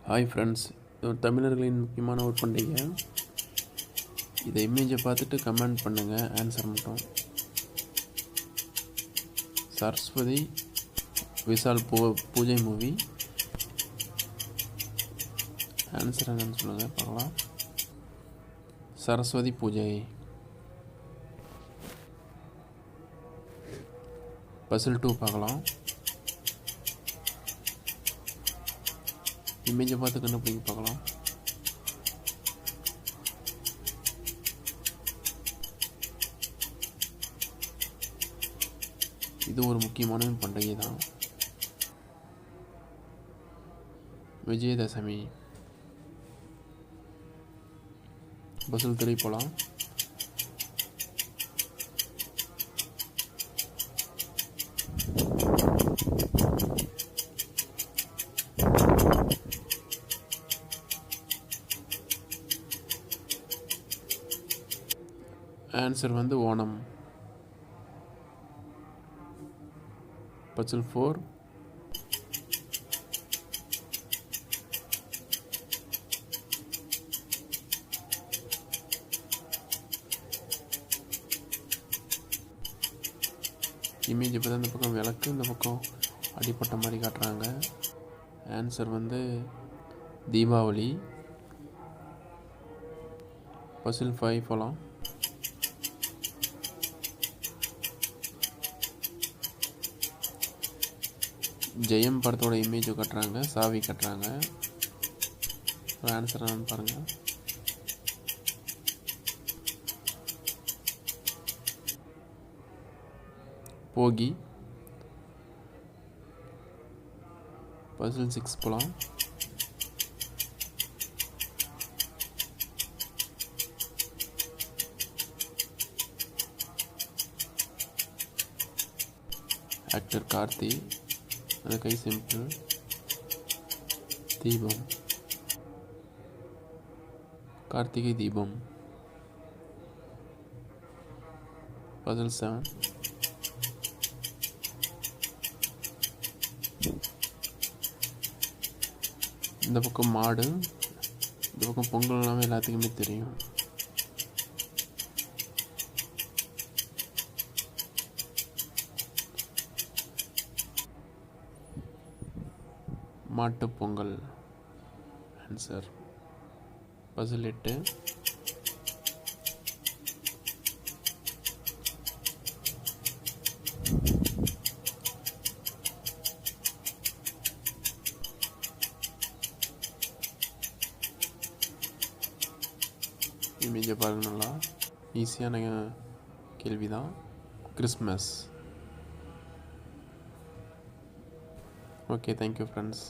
Hi friends, இது ஒரு தமிழர்களின் முக்கியமான ஒரு பண்டிகை. இதை இமேஜை பார்த்துட்டு கமெண்ட் பண்ணுங்கள், ஆன்சர் மட்டும். சரஸ்வதி விஷால் பூஜை மூவி. ஆன்சர் என்னன்னு சொல்லுங்கள், பார்க்கலாம். சரஸ்வதி பூஜை. பசில் 2 பார்க்கலாம். இமேஜை பார்த்து கண்டுபிடிக்க பார்க்கலாம். இது ஒரு முக்கியமான பண்டிகை தான். விஜயதசமி. பஸ்ஸில் 3 போகலாம். ஆன்சர் ஓணம். பசில் 4. இமேஜ் இப்போ தான் இந்த பக்கம் விளக்கு, இந்த பக்கம் அடிப்பட்ட மாதிரி காட்டுறாங்க. ஆன்சர் தீபாவளி. பசில் 5 போகலாம். ஜெயம் படத்தோட இமேஜ் கட்டுறாங்க, சாவி கட்டுறாங்க. ஆன்சர் என்னன்னு பாருங்கள். போகி. பசில் 6 போகலாம். ஆக்டர் கார்த்தி, அந்த கை சிம்பிள். தீபம். கார்த்திகை தீபம். பசில் 7. இந்த பக்கம் மாடு, இந்த பக்கம் பொங்கல் எல்லாமே எல்லாத்துக்குமே தெரியும். மாட்டு பொங்கல். ஆன்சர் பசில் 8. இமேஜை பாருங்க, நல்லா ஈஸியான கேள்வி தான். கிறிஸ்மஸ். Okay, thank you friends.